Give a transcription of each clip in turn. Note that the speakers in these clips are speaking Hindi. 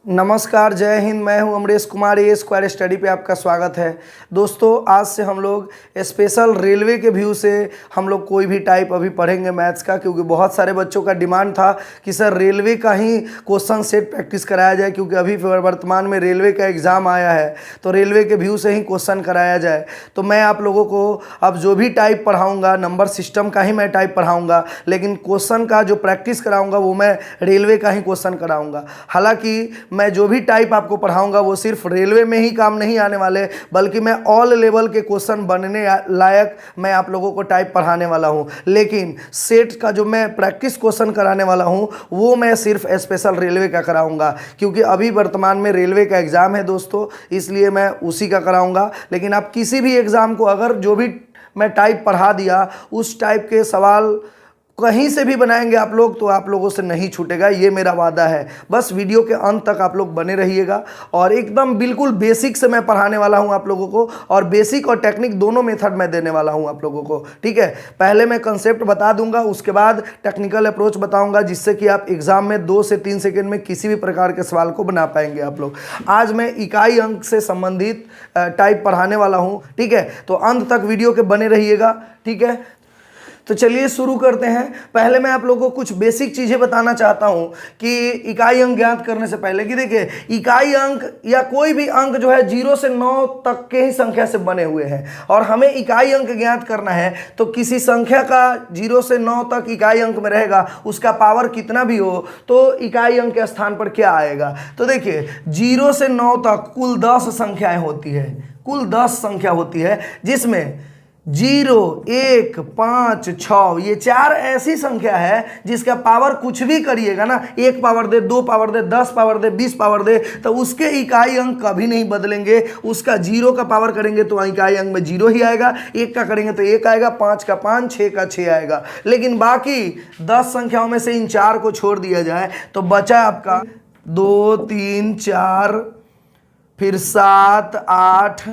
नमस्कार, जय हिंद। मैं हूं अमरेश कुमार। ए स्क्वायर स्टडी पे आपका स्वागत है। दोस्तों, आज से हम लोग स्पेशल रेलवे के व्यू से हम लोग कोई भी टाइप अभी पढ़ेंगे मैथ्स का, क्योंकि बहुत सारे बच्चों का डिमांड था कि सर रेलवे का ही क्वेश्चन सेट प्रैक्टिस कराया जाए, क्योंकि अभी वर्तमान में रेलवे का एग्ज़ाम आया है तो रेलवे के व्यू से ही क्वेश्चन कराया जाए। तो मैं आप लोगों को अब जो भी टाइप पढ़ाऊँगा नंबर सिस्टम का ही मैं टाइप पढ़ाऊँगा, लेकिन क्वेश्चन का जो प्रैक्टिस कराऊँगा वो मैं रेलवे का ही क्वेश्चन कराऊँगा। हालाँकि मैं जो भी टाइप आपको पढ़ाऊंगा वो सिर्फ रेलवे में ही काम नहीं आने वाले, बल्कि मैं ऑल लेवल के क्वेश्चन बनने लायक मैं आप लोगों को टाइप पढ़ाने वाला हूं। लेकिन सेट का जो मैं प्रैक्टिस क्वेश्चन कराने वाला हूं वो मैं सिर्फ स्पेशल रेलवे का कराऊंगा, क्योंकि अभी वर्तमान में रेलवे का एग्ज़ाम है दोस्तों, इसलिए मैं उसी का कराऊंगा। लेकिन आप किसी भी एग्ज़ाम को अगर जो भी मैं टाइप पढ़ा दिया उस टाइप के सवाल कहीं से भी बनाएंगे आप लोग तो आप लोगों से नहीं छूटेगा, ये मेरा वादा है। बस वीडियो के अंत तक आप लोग बने रहिएगा और एकदम बिल्कुल बेसिक से मैं पढ़ाने वाला हूं आप लोगों को, और बेसिक और टेक्निक दोनों मेथड मैं देने वाला हूं आप लोगों को। ठीक है, पहले मैं कंसेप्ट बता दूंगा, उसके बाद टेक्निकल अप्रोच बताऊंगा, जिससे कि आप एग्जाम में 2 से 3 सेकेंड में किसी भी प्रकार के सवाल को बना पाएंगे आप लोग। आज मैं इकाई अंक से संबंधित टाइप पढ़ाने वाला हूँ। ठीक है, तो अंत तक वीडियो के बने रहिएगा। ठीक है, तो चलिए शुरू करते हैं। पहले मैं आप लोगों को कुछ बेसिक चीज़ें बताना चाहता हूं कि इकाई अंक ज्ञात करने से पहले कि देखिए इकाई अंक या कोई भी अंक जो है 0 से 9 तक के ही संख्या से बने हुए हैं, और हमें इकाई अंक ज्ञात करना है तो किसी संख्या का 0 से 9 तक इकाई अंक में रहेगा, उसका पावर कितना भी हो तो इकाई अंक के स्थान पर क्या आएगा। तो देखिए 0 से 9 तक कुल 10 संख्याएं होती है, कुल 10 संख्या होती है, जिसमें 0, 1, 5, 6 ये 4 ऐसी संख्या है जिसका पावर कुछ भी करिएगा ना, 1 पावर दे, 2 पावर दे, 10 पावर दे, 20 पावर दे, तो उसके इकाई अंक कभी नहीं बदलेंगे। उसका 0 का पावर करेंगे तो इकाई अंक में 0 ही आएगा, 1 का करेंगे तो 1 आएगा, 5 का 5, 6 का 6 आएगा। लेकिन बाकी 10 संख्याओं में से इन 4 को छोड़ दिया जाए तो बचा आपका 2, 3, 4, फिर 7, 8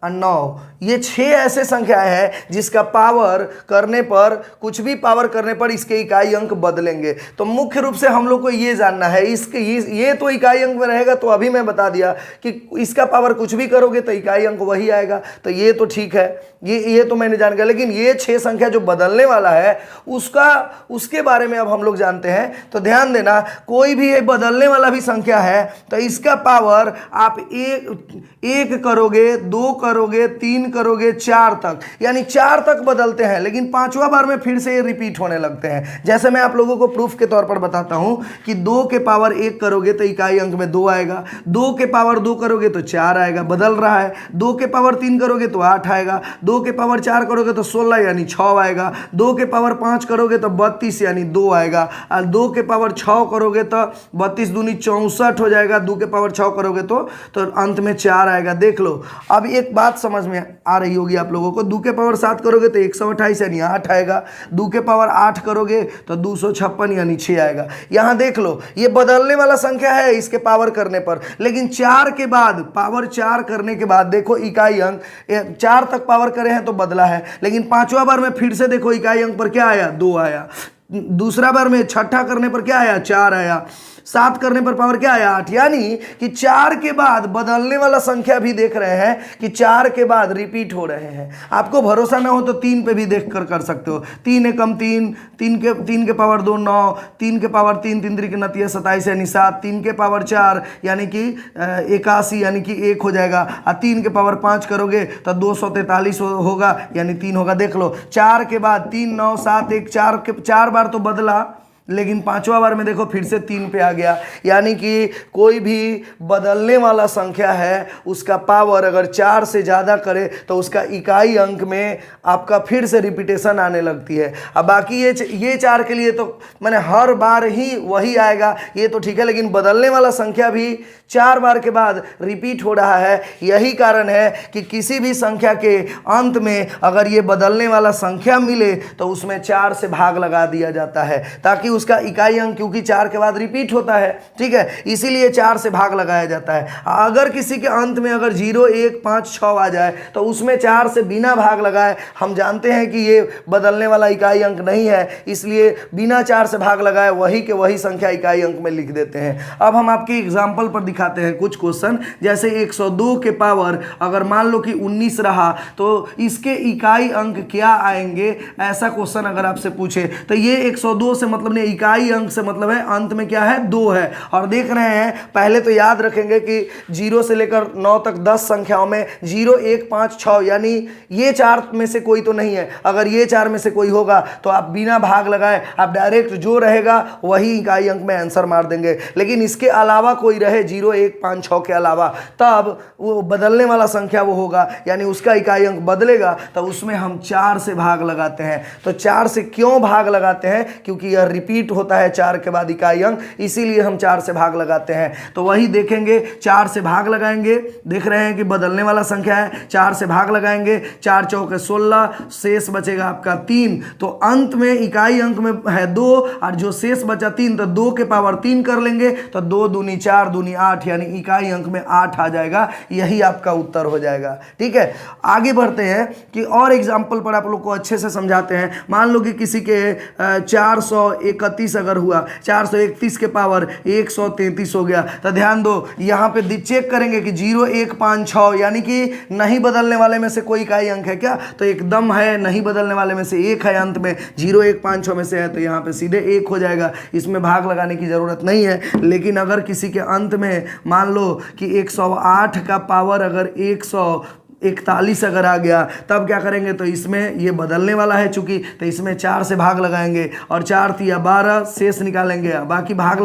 और 9। ये 6 ऐसे संख्याएं हैं जिसका पावर करने पर, कुछ भी पावर करने पर इसके इकाई अंक बदलेंगे। तो मुख्य रूप से हम लोग को ये जानना है, इसके ये तो इकाई अंक में रहेगा, तो अभी मैं बता दिया कि इसका पावर कुछ भी करोगे तो इकाई अंक वही आएगा, तो ये तो ठीक है, ये तो मैंने जान गया। लेकिन ये 6 संख्या जो बदलने वाला है उसके बारे में अब हम लोग जानते हैं। तो ध्यान देना, कोई भी बदलने वाला भी संख्या है तो इसका पावर आप 1 करोगे, 2 करोगे, 3 करोगे, 4 तक, यानी 4 तक बदलते हैं। लेकिन 5वां बार में फिर से ये रिपीट होने लगते हैं। जैसे मैं आप लोगों को प्रूफ के तौर पर बताता हूं कि 2 के पावर 1 करोगे तो इकाई अंक में 2 आएगा, 2 के पावर 2 करोगे तो 4 आएगा, बदल रहा है। 2 के पावर 3 करोगे तो 8 आएगा, 2 के पावर 4 करोगे तो 16 यानी 6 आएगा, 2 के पावर 5 करोगे तो 32 यानी 2 आएगा, और 2 के पावर 6 करोगे तो 32 दूनी 64 हो जाएगा, 2 के पावर 6 करोगे तो अंत में 4 आएगा। देख लो, अब एक बात समझ में आ रही होगी आप लोगों को, 2 के पावर 7 करोगे तो 128 यानी 8 आएगा, 2 के पावर 8 करोगे तो 256 यानी 6 आएगा। यहां देख लो, ये बदलने वाला संख्या है इसके पावर करने पर, लेकिन 4 के बाद, पावर 4 करने के बाद देखो इकाई अंक 4 तक पावर करे हैं तो बदला है, लेकिन 5वां बार में फिर से देखो इकाई अंक पर क्या आया, 2 आया। दूसरा बार में छठा करने पर क्या आया, 4 आया। 7 करने पर पावर क्या आया, 8। यानी कि 4 के बाद बदलने वाला संख्या भी देख रहे हैं कि 4 के बाद रिपीट हो रहे हैं। आपको भरोसा ना हो तो 3 पे भी देख कर सकते हो। 3 एकम 3, 3 के पावर 2 9, 3 के पावर 3, 3 3 के नतीजा 27 यानी 7, 3 के पावर 4 यानी कि 81 यानी कि 1 हो जाएगा, और 3 के पावर 5 करोगे तो 243 होगा यानी 3 होगा। देख लो, 4 के बाद 3 9 7 1, 4 बार तो बदला, लेकिन 5वां बार में देखो फिर से 3 पे आ गया। यानी कि कोई भी बदलने वाला संख्या है उसका पावर अगर 4 से ज़्यादा करे तो उसका इकाई अंक में आपका फिर से रिपीटेशन आने लगती है। अब बाकी ये 4 के लिए तो मैंने हर बार ही वही आएगा, ये तो ठीक है, लेकिन बदलने वाला संख्या भी 4 बार के बाद रिपीट हो रहा है। यही कारण है कि किसी भी संख्या के अंत में अगर ये बदलने वाला संख्या मिले तो उसमें 4 से भाग लगा दिया जाता है, ताकि उसका इकाई अंक क्योंकि 4 के बाद रिपीट होता है, ठीक है, इसीलिए 4 से भाग लगाया जाता है। अगर किसी के अंत में अगर 0, 1, 5, 6 आ जाए तो उसमें 4 से बिना भाग लगाए, हम जानते हैं कि ये बदलने वाला इकाई अंक नहीं है, इसलिए बिना 4 से भाग लगाए वही के वही संख्या इकाई अंक में लिख देते हैं। अब हम आपके एग्जाम्पल पर दिखाते हैं कुछ क्वेश्चन। जैसे 102 के पावर अगर मान लो कि 19 रहा तो इसके इकाई अंक क्या आएंगे, ऐसा क्वेश्चन अगर आपसे पूछे तो ये 102 से मतलब नहीं, इकाई अंक से मतलब है अंत में क्या है, 2 है। और देख रहे हैं, पहले तो याद रखेंगे कि 0 से लेकर 9 तक 10 संख्याओं में 0, 1, 5, 6 यानी ये 4 में से कोई तो नहीं है। अगर ये 4 में से कोई होगा तो आप बिना भाग लगाए आप डायरेक्ट जो रहेगा वही इकाई अंक में आंसर मार देंगे। लेकिन इसके अलावा कोई रहे 0, 1, 5, 6 के अलावा, तब वो बदलने वाला संख्या वो होगा, यानी उसका इकाई अंक बदलेगा, तो उसमें हम 4 से भाग लगाते हैं। तो 4 से क्यों भाग लगाते हैं, क्योंकि यह रिपीट होता है 4 के बाद इकाई अंक, इसीलिए हम 4 से भाग लगाते हैं। तो वही देखेंगे, 4 से भाग लगाएंगे, देख रहे हैं कि बदलने वाला संख्या है, 4 से भाग लगाएंगे, 4 चौके 16, शेष बचेगा आपका 3। तो अंत में इकाई अंक में है 2 और जो शेष बचा 3, तो 2 के पावर 3 कर लेंगे तो 2 दूनी 4 दूनी 8, यानी इकाई अंक में 8 आ जाएगा। यही आपका उत्तर हो जाएगा, ठीक है। आगे बढ़ते हैं कि और एग्जाम्पल पर आप लोग को अच्छे से समझाते हैं। मान लो कि किसी के 431 अगर हुआ, 431 के पावर 133 हो गया, तो ध्यान दो यहाँ पे चेक करेंगे कि 0, 1, 5, 6 यानी कि नहीं बदलने वाले में से कोई इकाई अंक है क्या, तो एकदम है, नहीं बदलने वाले में से 1 है, अंत में 0, 1, 5, 6 में से है, तो यहाँ पे सीधे 1 हो जाएगा, इसमें भाग लगाने की ज़रूरत नहीं है। लेकिन अगर किसी के अंत में मान लो कि 108 का पावर अगर 141 अगर आ गया, तब क्या करेंगे, तो इसमें ये बदलने वाला है चूंकि, तो इसमें 4 से भाग लगाएंगे और 4 तिया 12 शेष निकालेंगे, बाकी भाग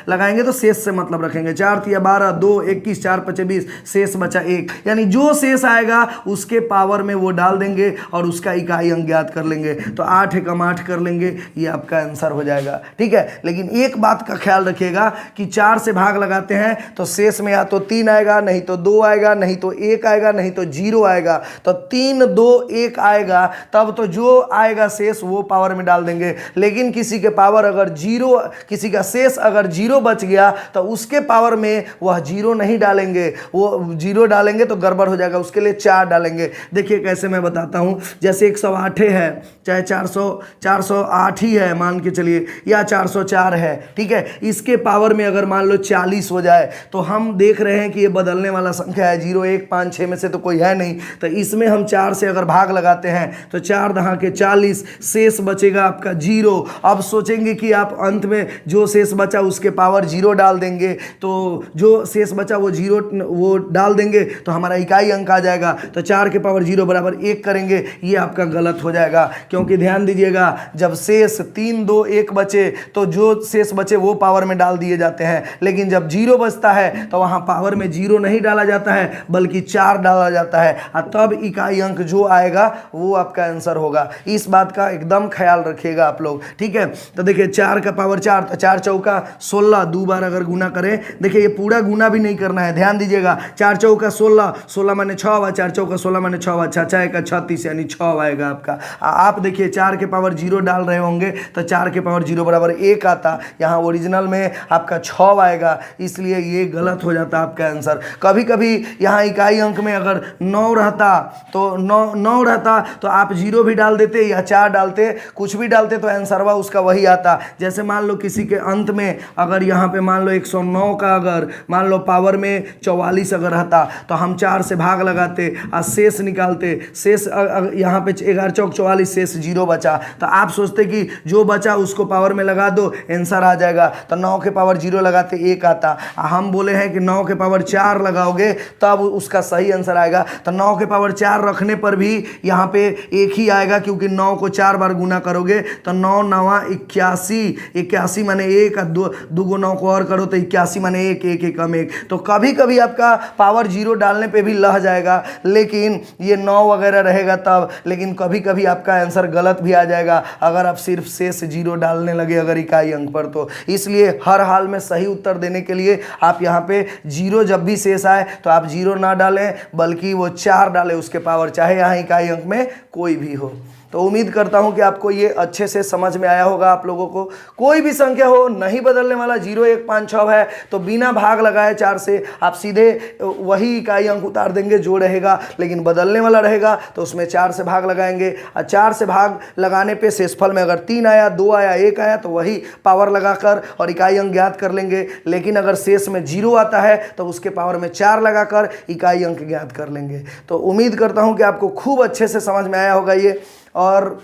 लगाएंगे तो शेष से मतलब रखेंगे। 4 तिया 12, 2, 21, 4 5 20, शेष बचा 1, यानी जो शेष आएगा उसके पावर में वो डाल देंगे और उसका इकाई अंक ज्ञात कर लेंगे। तो 8 एकम 8 कर लेंगे, ये आपका आंसर हो जाएगा, ठीक है। लेकिन एक बात का ख्याल रखिएगा कि 4 से भाग लगाते हैं तो शेष में या तो 3 आएगा, नहीं तो 2 आएगा, नहीं तो 1 आएगा, नहीं तो 0 आएगा। तो 3, 2, 1 आएगा, तब तो जो आएगा शेष वो पावर में डाल देंगे। लेकिन किसी के पावर अगर 0, किसी का शेष अगर 0 बच गया तो उसके पावर में वह 0 नहीं डालेंगे, वो 0 डालेंगे तो गड़बड़ हो जाएगा, उसके लिए 4 डालेंगे। देखिए कैसे मैं बताता हूं। जैसे 108 है, चाहे 408 ही है मान के चलिए, या 404 है, ठीक है, इसके पावर में अगर मान लो 40 हो जाए तो हम देख रहे हैं कि ये बदलने वाला संख्या है, 0, 1, 5, 6 में से तो कोई है नहीं, तो इसमें हम 4 से अगर भाग लगाते हैं तो 4 दहा के 40, शेष बचेगा आपका 0। अब सोचेंगे कि आप अंत में जो शेष बचा उसके पावर 0 डाल देंगे, तो जो शेष बचा वो 0 वो डाल देंगे तो हमारा इकाई अंक आ जाएगा। तो 4 के पावर 0 बराबर 1 करेंगे, ये आपका गलत हो जाएगा, क्योंकि ध्यान दीजिएगा जब शेष 3, 2, 1 बचे तो जो शेष बचे वो पावर में डाल दिए जाते हैं, लेकिन जब 0 बचता है तो वहाँ पावर में 0 नहीं डाला जाता है बल्कि 4 डाला जाता है, तब इकाई अंक जो आएगा वो आपका आंसर होगा। इस बात का एकदम ख्याल रखिएगा आप लोग, ठीक है। तो देखिए 4 का पावर 4, तो 4 चौका 16, 2 बार अगर गुना करें, देखिए ये पूरा गुना भी नहीं करना है, ध्यान दीजिएगा। 4 चौका 16, 16 माने 6 हुआ, 4 चौका 16 माने 6 हुआ, 6 का 36 यानी 6 आएगा आपका। आप देखिए 4 के पावर 0 डाल रहे होंगे तो 4 के पावर 0 बराबर 1 आता, यहाँ ओरिजिनल में आपका 6 आएगा, इसलिए ये गलत हो जाता आपका आंसर। कभी कभी यहाँ इकाई अंक में अगर 9 रहता तो 9 रहता तो आप 0 भी डाल देते या 4 डालते, कुछ भी डालते तो आंसरवा उसका वही आता। जैसे मान लो किसी के अंत में अगर यहाँ पे मान लो 109 का अगर मान लो पावर में 44 अगर रहता तो हम 4 से भाग लगाते और शेष निकालते, शेष यहाँ पे 11 चौक 44, शेष 0 बचा, तो आप सोचते कि जो बचा उसको पावर में लगा दो आंसर आ जाएगा, तो 9 के पावर 0 लगाते 1 आता। हम बोले हैं कि 9 के पावर 4 लगाओगे तब उसका सही आंसर आएगा, तो 9 के पावर 4 रखने पर भी यहाँ पे 1 ही आएगा, क्योंकि 9 को 4 बार गुना करोगे तो 9 9 81, 81 माने 1, 2 को 9 को और करो तो 81 माने 1, 1 एकम 1। तो कभी कभी आपका पावर 0 डालने पे भी लह जाएगा, लेकिन ये 9 वगैरह रहेगा तब, लेकिन कभी कभी आपका आंसर गलत भी आ जाएगा अगर आप सिर्फ शेष 0 डालने लगे अगर इकाई अंक पर। तो इसलिए हर हाल में सही उत्तर देने के लिए आप यहाँ पे 0 जब भी शेष आए तो आप 0 ना डालें बल्कि वो 4 डालें उसके पावर, चाहे यहाँ इकाई अंक में कोई भी हो। तो उम्मीद करता हूं कि आपको ये अच्छे से समझ में आया होगा। आप लोगों को कोई भी संख्या हो नहीं बदलने वाला, 0 1 5 6 है तो बिना भाग लगाए 4 से आप सीधे वही इकाई अंक उतार देंगे जो रहेगा, लेकिन बदलने वाला रहेगा तो उसमें 4 से भाग लगाएंगे। और 4 से भाग लगाने पे शेषफल में अगर 3 आया, 2 आया, 1 आया तो वही पावर लगाकर और इकाई अंक ज्ञात कर लेंगे। लेकिन अगर शेष में 0 आता है तो उसके पावर में 4 लगाकर इकाई अंक ज्ञात कर लेंगे। तो उम्मीद करता हूं कि आपको खूब अच्छे से समझ में आया होगा ये। और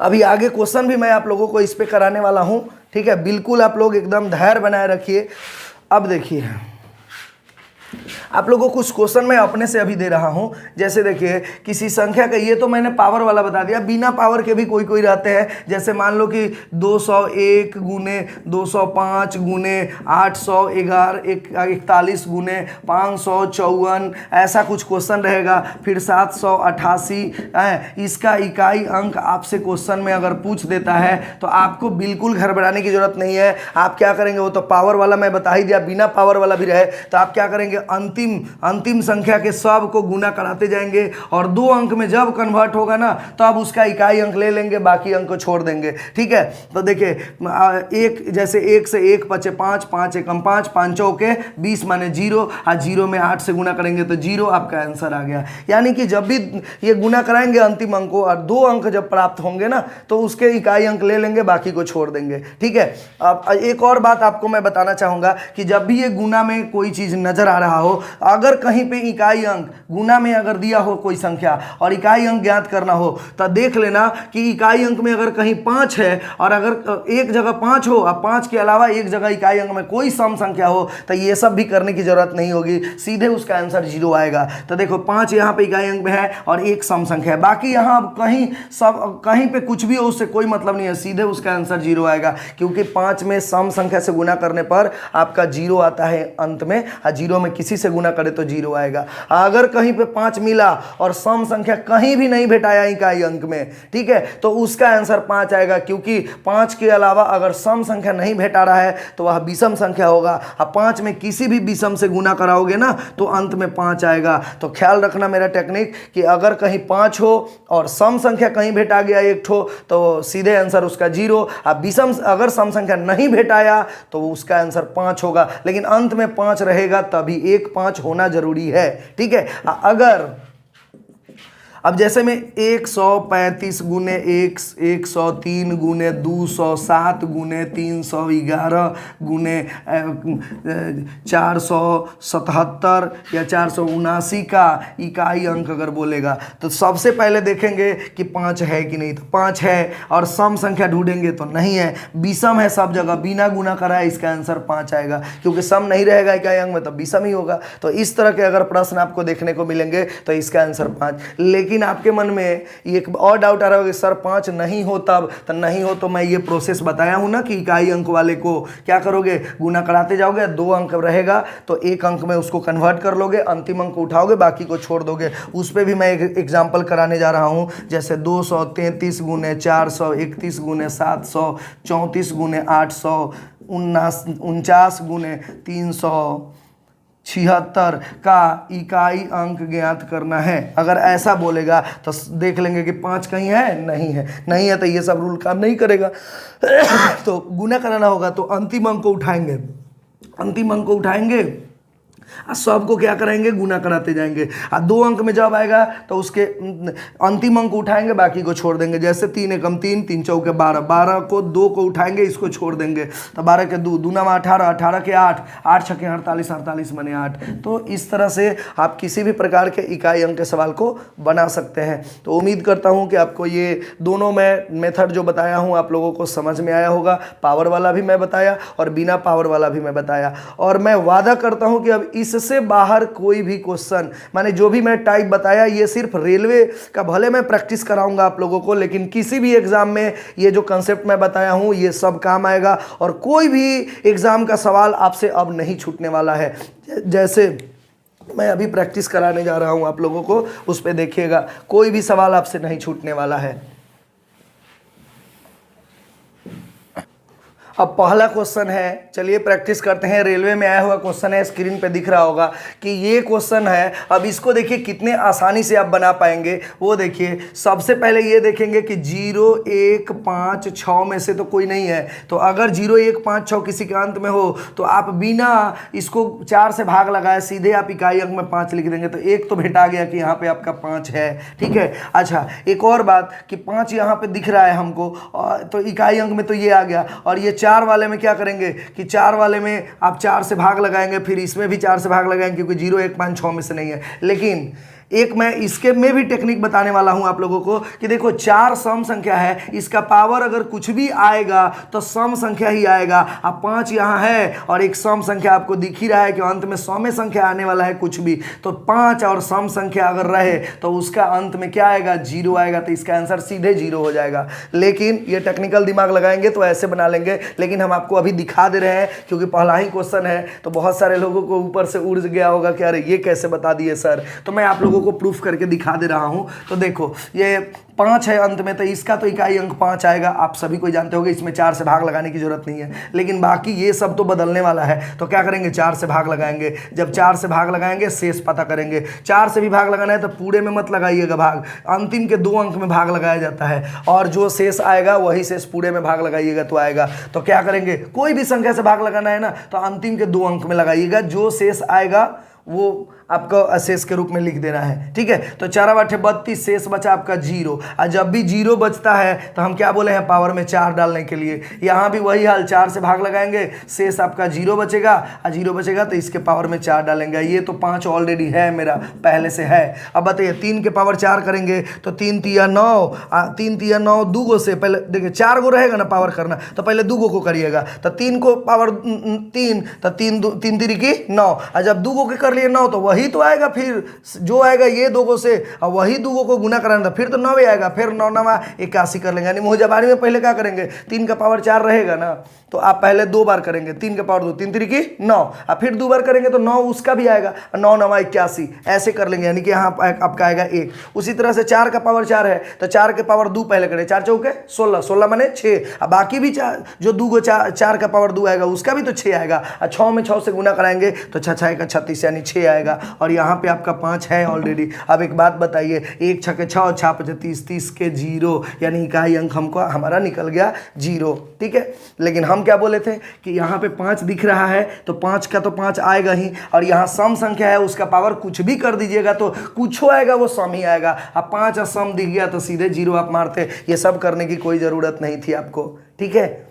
अभी आगे क्वेश्चन भी मैं आप लोगों को इस पे कराने वाला हूं, ठीक है। बिल्कुल आप लोग एकदम धैर्य बनाए रखिए। अब देखिए आप लोगों को कुछ क्वेश्चन मैं अपने से अभी दे रहा हूं। जैसे देखिए किसी संख्या का, ये तो मैंने पावर वाला बता दिया, बिना पावर के भी कोई कोई रहते हैं। जैसे मान लो कि 201 गुने 205 गुने 841 गुने 554, ऐसा कुछ क्वेश्चन रहेगा। फिर 788 है, इसका इकाई अंक आपसे क्वेश्चन में अगर पूछ देता है तो आपको बिल्कुल घबराने की जरूरत नहीं है। आप क्या करेंगे, वो तो पावर वाला मैं बता ही दिया, बिना पावर वाला भी रहे तो आप क्या करेंगे, अंतिम संख्या के सब को गुना कराते जाएंगे और 2 अंक में जब कन्वर्ट होगा ना तो अब उसका इकाई अंक ले लेंगे, बाकी अंक को छोड़ देंगे, ठीक है। तो देखिए एक, जैसे 1 से 1 बचे 5, 5 एकम 5, 5 चौके 20 माने 0, और 0 में 8 से गुना करेंगे तो 0 आपका आंसर आ गया। यानी कि जब भी ये गुना कराएंगे अंतिम अंक को और 2 अंक जब प्राप्त होंगे ना तो उसके इकाई अंक ले लेंगे, बाकी को छोड़ देंगे, ठीक है। अब एक और बात आपको मैं बताना चाहूंगा कि जब भी ये गुना में कोई चीज नजर आ रहा हो, अगर कहीं पे इकाई अंक गुना में अगर दिया हो कोई संख्या और इकाई अंक ज्ञात करना हो तो देख लेना कि इकाई अंक में अगर कहीं 5 है और अगर एक जगह 5 हो और 5 के अलावा एक जगह इकाई अंक में कोई सम संख्या हो तो ये सब भी करने की जरूरत नहीं होगी, सीधे उसका आंसर 0 आएगा। तो देखो 5 यहाँ पे इकाई अंक में है और एक सम संख्या है, बाकी यहाँ कहीं पे कुछ भी हो उससे कोई मतलब नहीं है, सीधे उसका आंसर 0 आएगा। क्योंकि 5 में सम संख्या से गुना करने पर आपका 0 आता है अंत में, और 0 में किसी से गुना करे तो 0 आएगा। अगर कहीं पे 5 मिला और सम संख्या कहीं भी नहीं भेटाया इकाई अंक में, ठीक है, तो उसका आंसर 5 आएगा। क्योंकि 5 के अलावा अगर सम संख्या नहीं भेटा रहा है तो वह विषम संख्या होगा। अब 5 में किसी भी विषम से गुना कराओगे ना तो अंत में 5 आएगा। तो ख्याल रखना मेरा टेक्निक कि अगर कहीं 5 हो और सम संख्या कहीं भेटा गया एक ठो तो सीधे आंसर उसका 0। अब विषम अगर सम संख्या नहीं भेटाया तो उसका आंसर 5 होगा, लेकिन अंत में 5 रहेगा तभी 1 5 होना जरूरी है, ठीक है। अगर अब जैसे में 135 गुने 103 गुने 207 गुने 311 गुने 477 या 479 का इकाई अंक अगर बोलेगा तो सबसे पहले देखेंगे कि 5 है कि नहीं। तो 5 है और सम संख्या ढूंढेंगे तो नहीं है, विषम है सब जगह, बिना गुना कराए इसका आंसर 5 आएगा। क्योंकि सम नहीं रहेगा इकाई अंक में तो विषम ही होगा। तो इस तरह के अगर प्रश्न आपको देखने को मिलेंगे तो इसका आंसर 5। लेकिन आपके मन में एक और डाउट आ रहा होगा कि सर 5 नहीं हो तब, तो नहीं हो तो मैं ये प्रोसेस बताया हूं ना कि इकाई अंक वाले को क्या करोगे, गुना कराते जाओगे, 2 अंक रहेगा तो 1 अंक में उसको कन्वर्ट कर लोगे, अंतिम अंक उठाओगे, बाकी को छोड़ दोगे। उस पर भी मैं एक एग्जाम्पल कराने जा रहा हूं। जैसे 233 गुने 431 गुने 734 गुने 849 गुने 376 का इकाई अंक ज्ञात करना है। अगर ऐसा बोलेगा तो देख लेंगे कि 5 कहीं है, नहीं है तो ये सब रूल काम नहीं करेगा। तो गुना कराना होगा तो अंतिम अंक को उठाएंगे, सबको क्या करेंगे, गुना कराते जाएंगे। 2 अंक में जब आएगा तो उसके अंतिम अंक उठाएंगे, बाकी को छोड़ देंगे। जैसे 3 एकम 3, 3 चौके 12, 12 को 2 को उठाएंगे, इसको छोड़ देंगे। तो 12 के 2 दूना में 18, 18 के 8, 8 छके 48, 48 माने 8। तो इस तरह से आप किसी भी प्रकार के इकाई अंक के सवाल को बना सकते हैं। तो उम्मीद करता हूँ कि आपको ये दोनों मैं मेथड जो बताया हूँ आप लोगों को समझ में आया होगा। पावर वाला भी मैं बताया और बिना पावर वाला भी मैं बताया। और मैं वादा करता हूँ कि अब इससे बाहर कोई भी क्वेश्चन, माने जो भी मैं टाइप बताया ये सिर्फ रेलवे का, भले मैं प्रैक्टिस कराऊंगा आप लोगों को, लेकिन किसी भी एग्जाम में ये जो कंसेप्ट मैं बताया हूं ये सब काम आएगा। और कोई भी एग्जाम का सवाल आपसे अब नहीं छूटने वाला है। जैसे मैं अभी प्रैक्टिस कराने जा रहा हूं आप लोगों को, उस पर देखिएगा, कोई भी सवाल आपसे नहीं छूटने वाला है। अब पहला क्वेश्चन है, चलिए प्रैक्टिस करते हैं। रेलवे में आया हुआ क्वेश्चन है, स्क्रीन पे दिख रहा होगा कि ये क्वेश्चन है। अब इसको देखिए कितने आसानी से आप बना पाएंगे वो देखिए। सबसे पहले ये देखेंगे कि 0 1 5 6 में से तो कोई नहीं है, तो अगर 0 1 5 6 किसी के अंत में हो तो आप बिना इसको 4 से भाग लगाए सीधे आप इकाई अंक में 5 लिख देंगे, तो एक तो भेटा गया कि यहाँ पे आपका 5 है। ठीक है, अच्छा एक और बात कि 5 यहाँ पे दिख रहा है हमको, तो इकाई अंक में तो ये आ गया। और ये 4 वाले में क्या करेंगे कि 4 वाले में आप 4 से भाग लगाएंगे, फिर इसमें भी 4 से भाग लगाएंगे क्योंकि 0 1 5 6 में से नहीं है। लेकिन एक मैं इसके में भी टेक्निक बताने वाला हूं आप लोगों को कि देखो 4 सम संख्या है, इसका पावर अगर कुछ भी आएगा तो सम संख्या ही आएगा। अब 5 यहाँ है और एक सम संख्या आपको दिख ही रहा है कि अंत में सम संख्या आने वाला है कुछ भी, तो 5 और सम संख्या अगर रहे तो उसका अंत में क्या आएगा, 0 आएगा, तो इसका आंसर सीधे 0 हो जाएगा। लेकिन ये टेक्निकल दिमाग लगाएंगे तो ऐसे बना लेंगे, लेकिन हम आपको अभी दिखा दे रहे हैं क्योंकि पहला ही क्वेश्चन है, तो बहुत सारे लोगों को ऊपर से उड़ गया होगा कि अरे ये कैसे बता दिए सर, तो मैं आप लोगों को प्रूफ करके दिखा दे रहा हूं। तो देखो ये 5 है अंत में, तो इसका तो इकाई अंक 5 आएगा, आप सभी को जानते होंगे, इसमें 4 से भाग लगाने की जरूरत नहीं है। लेकिन बाकी ये सब तो बदलने वाला है, तो क्या करेंगे 4 से भाग लगाएंगे। जब 4 से भाग लगाएंगे शेष पता करेंगे। 4 से भी भाग लगाना है तो पूरे में मत लगाइएगा भाग, अंतिम के 2 अंक में भाग लगाया जाता है, और जो शेष आएगा वही शेष पूरे में भाग लगाइएगा तो आएगा। तो क्या करेंगे, कोई भी संख्या से भाग लगाना है ना तो अंतिम के 2 अंक में लगाइएगा, जो शेष आएगा वो आपको अशेष के रूप में लिख देना है। ठीक है, तो 4 8 32 शेष बचा आपका 0, और जब भी 0 बचता है तो हम क्या बोले हैं, पावर में 4 डालने के लिए। यहाँ भी वही हाल, 4 से भाग लगाएंगे, शेष आपका 0 बचेगा, और 0 बचेगा तो इसके पावर में 4 डालेंगे। ये तो 5 ऑलरेडी है मेरा, पहले से है। अब बताइए 3 के पावर 4 करेंगे तो 3 3 9, 3 3 9 2 गो से पहले देखिए 4 गो रहेगा ना पावर करना, तो पहले 2 गो को करिएगा, तो 3 को पावर 3, तो 3 3 की 9, और जब 2 गो के कर लिए 9 तो वही तो आएगा, फिर जो आएगा ये 2 गो से और वही 2 गो को गुना कराना था, फिर तो 9 आएगा, फिर 9 9 81 कर लेंगे। यानी मुहजबानी में पहले क्या करेंगे, 3 का पावर 4 रहेगा ना, तो आप पहले 2 बार करेंगे, 3 का पावर 2, 3 3 की 9, और फिर 2 बार करेंगे तो 9 उसका भी आएगा, 9 9 81 ऐसे कर लेंगे, यानी कि यहाँ आपका आएगा 1। उसी तरह से 4 का पावर 4 है तो 4 के पावर 2 पहले करें, 4 चौके 16, 16 माने 6, और बाकी भी जो 2 गो 4 का पावर 2 आएगा उसका भी तो 6 आएगा, और 6 में 6 से गुना कराएंगे तो 6 6 का 36 यानी 6 आएगा, और यहाँ पे आपका 5 है ऑलरेडी। अब एक बात बताइए, 1 6 के 6, 6 5 30, 30 के 0, यानी इकाई अंक हमको हमारा निकल गया 0। ठीक है, लेकिन हम क्या बोले थे कि यहाँ पे 5 दिख रहा है तो 5 का तो 5 आएगा ही, और यहाँ सम संख्या है उसका पावर कुछ भी कर दीजिएगा तो कुछ आएगा वो सम ही आएगा। अब 5 और सम दिख गया तो सीधे 0 आप मारते, ये सब करने की कोई ज़रूरत नहीं थी आपको। ठीक है,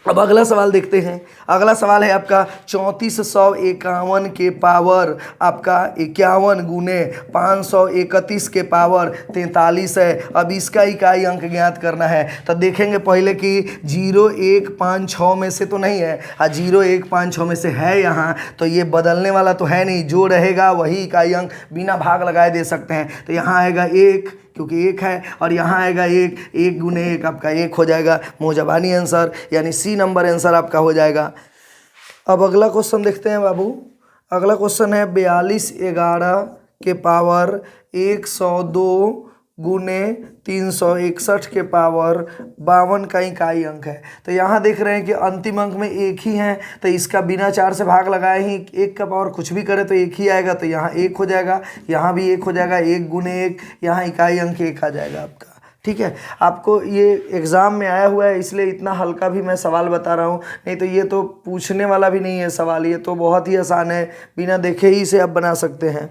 अब अगला सवाल देखते हैं। अगला सवाल है आपका 3451 के पावर आपका 51 गुने 531 के पावर 43 है। अब इसका इकाई अंक ज्ञात करना है, तो देखेंगे पहले कि 0 1 5 6 में से तो नहीं है, 0 1 5 6 में से है यहाँ, तो ये बदलने वाला तो है नहीं, जो रहेगा वही इकाई अंक बिना भाग लगाए दे सकते हैं। तो यहाँ आएगा 1 क्योंकि 1 है, और यहाँ आएगा 1, 1 गुने 1 आपका 1 हो जाएगा, मुहजबानी आंसर यानी सी नंबर आंसर आपका हो जाएगा। अब अगला क्वेश्चन देखते हैं बाबू। अगला क्वेश्चन है 42 11 के पावर 102 गुने 361 के पावर 52 का इकाई अंक है। तो यहाँ देख रहे हैं कि अंतिम अंक में 1 ही है, तो इसका बिना 4 से भाग लगाए ही 1 का पावर कुछ भी करे तो 1 ही आएगा, तो यहाँ 1 हो जाएगा, यहाँ भी 1 हो जाएगा, 1 गुने 1, यहाँ इकाई अंक 1 आ जाएगा आपका। ठीक है, आपको ये एग्ज़ाम में आया हुआ है इसलिए इतना हल्का भी मैं सवाल बता रहा हूँ, नहीं तो ये तो पूछने वाला भी नहीं है सवाल, ये तो बहुत ही आसान है, बिना देखे ही इसे आप बना सकते हैं।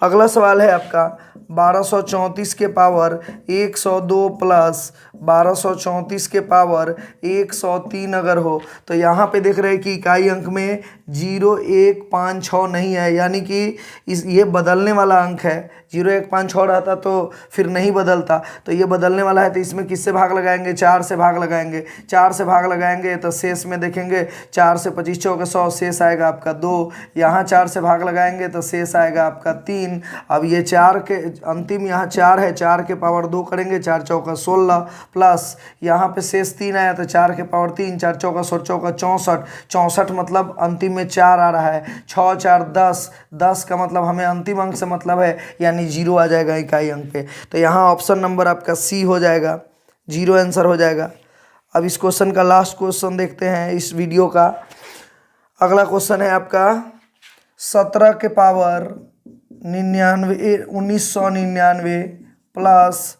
अगला सवाल है आपका 1234 के पावर 102 प्लस 1234 के पावर 103 अगर हो, तो यहाँ पे देख रहे हैं कि इकाई अंक में 0 1 5 6 नहीं है, यानी कि ये बदलने वाला अंक है। 0 1 5 6 रहता तो फिर नहीं बदलता, तो ये बदलने वाला है, तो इसमें किससे भाग लगाएंगे, 4 से भाग लगाएंगे। 4 से भाग लगाएंगे तो शेष में देखेंगे 4 से 25 चौके 100, शेष आएगा आपका 2। यहाँ 4 से भाग लगाएंगे तो शेष आएगा आपका 3। अब ये 4 के अंतिम यहाँ 4 है, 4 के पावर 2 करेंगे, 4 चौका 16 प्लस यहाँ पे शेष 3 आया तो 4 के पावर 3, 4 चौका 16 चौका 64, 64 मतलब अंतिम में 4 आ रहा है, 6 4 10, 10 का मतलब हमें अंतिम अंक से मतलब है, यानी 0 आ जाएगा इकाई अंक पे। तो यहाँ ऑप्शन नंबर आपका सी हो जाएगा, 0 आंसर हो जाएगा। अब इस क्वेश्चन का लास्ट क्वेश्चन देखते हैं इस वीडियो का। अगला क्वेश्चन है आपका 17 के पावर 1999 प्लस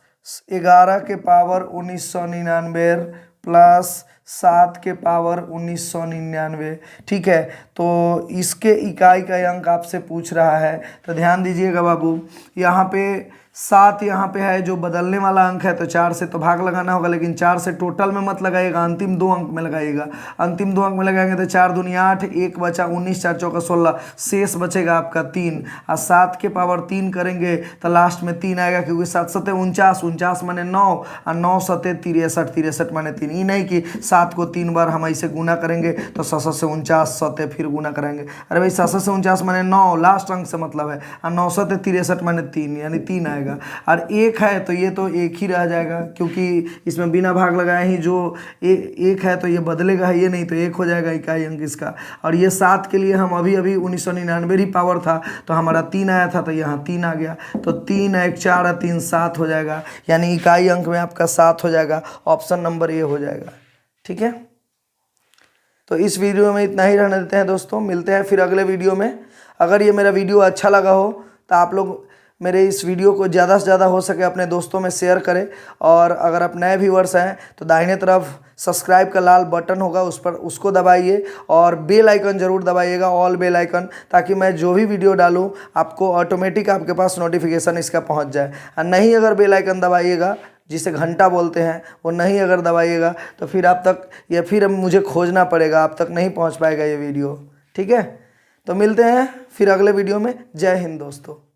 11 के पावर 1999 प्लस 7 के पावर 1999। ठीक है, तो इसके इकाई का अंक आपसे पूछ रहा है, तो ध्यान दीजिएगा बाबू। यहाँ पे 7 यहाँ पे है जो बदलने वाला अंक है, तो 4 से तो भाग लगाना होगा, लेकिन 4 से टोटल में मत लगाइएगा, अंतिम 2 अंक में लगाइएगा। अंतिम 2 अंक में लगाएंगे तो 4 दूनी 8, 1 बचा 19, 4 चौका 16, शेष बचेगा आपका 3। और 7 के पावर 3 करेंगे तो लास्ट में 3 आएगा, क्योंकि 7 सते 49, 49 माने 9 और 9 सते 63, 63 माने 3। ये नहीं कि 7 को 3 बार हम ऐसे गुना करेंगे तो 7 से 49 सते फिर गुना करेंगे। अरे भाई 7 से 49 माने 9, लास्ट अंक से मतलब है, और 9 सते 63 माने 3, यानी 3 आएगा। और 1 है तो ये तो 1 ही रह जाएगा, क्योंकि इसमें बिना भाग लगाए ही जो 1 है तो ये बदलेगा, ये नहीं तो 1 हो जाएगा इकाई अंक इसका। और ये 7 के लिए हम अभी 1999 ही पावर था, तो हमारा 3 आया था, तो यहाँ 3 आ गया, तो 3 1 4 3 7 हो जाएगा, यानी इकाई अंक में आपका 7 हो जाएगा। ऑप्शन नंबर ए हो जाएगा। ठीक है, तो इस वीडियो में इतना ही रहने देते हैं दोस्तों, मिलते हैं फिर अगले वीडियो में। अगर ये मेरा वीडियो अच्छा लगा हो तो आप लोग मेरे इस वीडियो को ज़्यादा से ज़्यादा हो सके अपने दोस्तों में शेयर करें, और अगर आप नए व्यूअर्स हैं तो दाहिने तरफ सब्सक्राइब का लाल बटन होगा, उस पर उसको दबाइए, और बेल आइकन ज़रूर दबाइएगा, ऑल बेल आइकन, ताकि मैं जो भी वीडियो डालूँ आपको ऑटोमेटिक आपके पास नोटिफिकेशन इसका पहुँच जाए। और नहीं अगर बेल आइकन दबाइएगा, जिसे घंटा बोलते हैं, वो नहीं अगर दबाइएगा तो फिर आप तक या फिर मुझे खोजना पड़ेगा, आप तक नहीं पहुँच पाएगा ये वीडियो। ठीक है, तो मिलते हैं फिर अगले वीडियो में। जय हिंद दोस्तों।